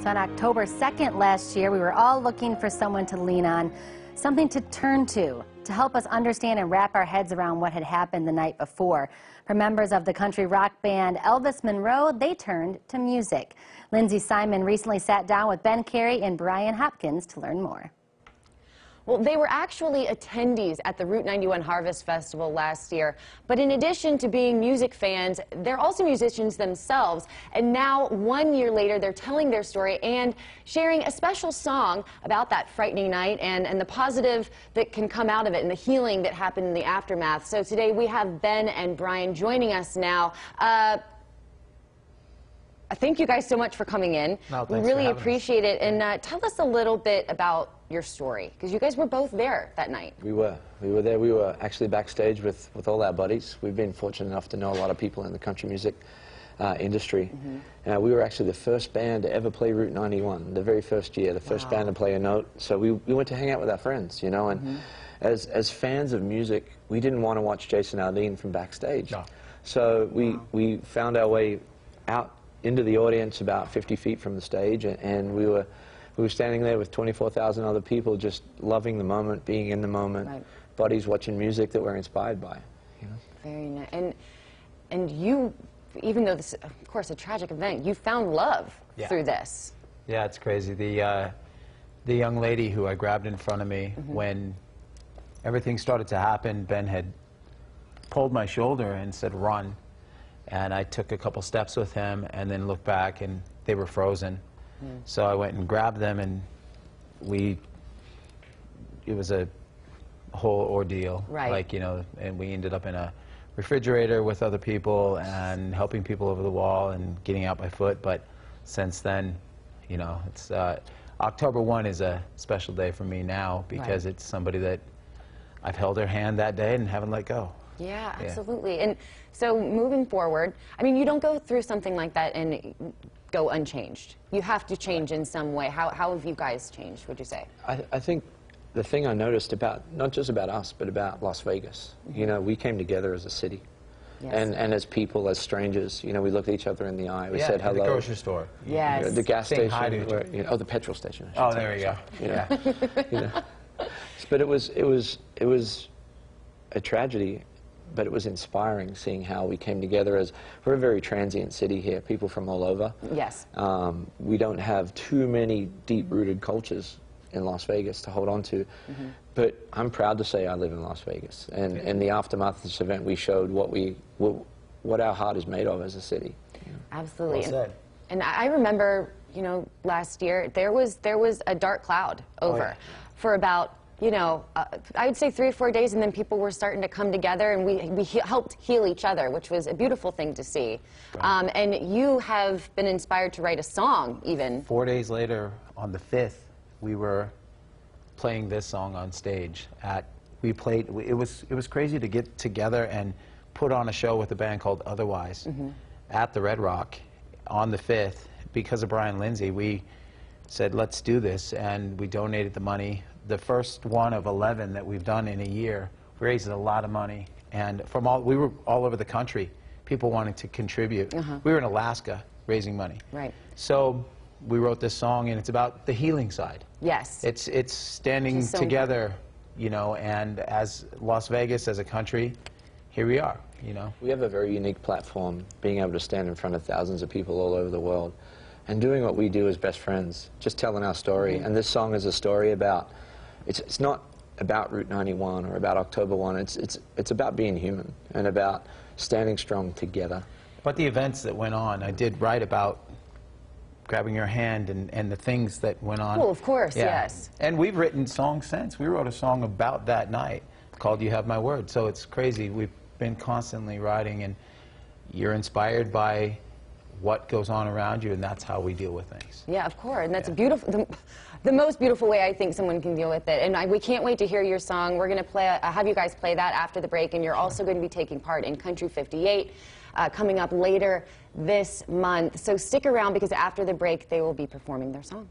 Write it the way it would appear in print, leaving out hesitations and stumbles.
So on October 2nd last year, we were all looking for someone to lean on, something to turn to help us understand and wrap our heads around what had happened the night before. For members of the country rock band Elvis Monroes, they turned to music. Lindsay Simon recently sat down with Ben Carey and Brian Hopkins to learn more. Well, they were actually attendees at the Route 91 Harvest Festival last year. But in addition to being music fans, they're also musicians themselves. And now, 1 year later, they're telling their story and sharing a special song about that frightening night and the positive that can come out of it and the healing that happened in the aftermath. So today we have Ben and Brian joining us now. Thank you guys so much for coming in. No, we really appreciate it. And tell us a little bit about your story, because you guys were both there that night. We were there. We were actually backstage with all our buddies. We've been fortunate enough to know a lot of people in the country music industry. We were actually the first band to ever play Route 91, the very first year, the first band to play a note. So we went to hang out with our friends, you know, and as fans of music, we didn't want to watch Jason Aldean from backstage. No. So we found our way out into the audience about 50 feet from the stage, and we were standing there with 24,000 other people just loving the moment, being in the moment, buddies watching music that we're inspired by. You know? Very nice. And you, even though this is, of course, a tragic event, you found love through this. Yeah, it's crazy. The young lady who I grabbed in front of me when everything started to happen, Ben had pulled my shoulder and said, "Run." And I took a couple steps with him and then looked back, and they were frozen. So I went and grabbed them, and it was a whole ordeal. Like, you know, and we ended up in a refrigerator with other people and helping people over the wall and getting out by foot. But since then, you know, it's October 1 is a special day for me now because it's somebody that I've held her hand that day and haven't let go. Yeah, absolutely. And so moving forward, I mean, you don't go through something like that and go unchanged. You have to change in some way. How have you guys changed, would you say? I think the thing I noticed about, not just about us, but about Las Vegas, you know, we came together as a city. And as people, as strangers, you know, we looked at each other in the eye. We said hello. The grocery store. Yes. You know, the gas station. You know, the petrol station. Oh, there you go. You know, you know. But it was a tragedy. But it was inspiring seeing how we came together. As we're a very transient city here, people from all over. Yes. We don't have too many deep-rooted cultures in Las Vegas to hold on to. But I'm proud to say I live in Las Vegas. And in the aftermath of this event, we showed what our heart is made of as a city. Absolutely. Well said. And I remember, you know, last year there was a dark cloud over for about, you know, I would say 3 or 4 days, and then people were starting to come together, and we helped heal each other, which was a beautiful thing to see. And you have been inspired to write a song, even. 4 days later, on the 5th, we were playing this song on stage. It was crazy to get together and put on a show with a band called Otherwise at the Red Rock on the 5th. Because of Brian Lindsay, we said, let's do this, and we donated the money. The first one of 11 that we've done in a year. We raised a lot of money, and we were all over the country, people wanting to contribute. We were in Alaska raising money. So we wrote this song, and it's about the healing side. Yes. It's standing together, you know, and as Las Vegas, as a country, here we are, you know. We have a very unique platform, being able to stand in front of thousands of people all over the world and doing what we do as best friends, just telling our story. And this song is a story about, it's not about Route 91 or about October 1. It's about being human and about standing strong together. But the events that went on, I did write about grabbing your hand and the things that went on. Well, of course, yes. And we've written songs since. We wrote a song about that night called You Have My Word. So it's crazy. We've been constantly writing, and you're inspired by what goes on around you, and that's how we deal with things. Yeah, of course, and that's a beautiful, the most beautiful way I think someone can deal with it. And we can't wait to hear your song. We're going to have you guys play that after the break, and you're also going to be taking part in Country 58 coming up later this month. So stick around, because after the break they will be performing their song.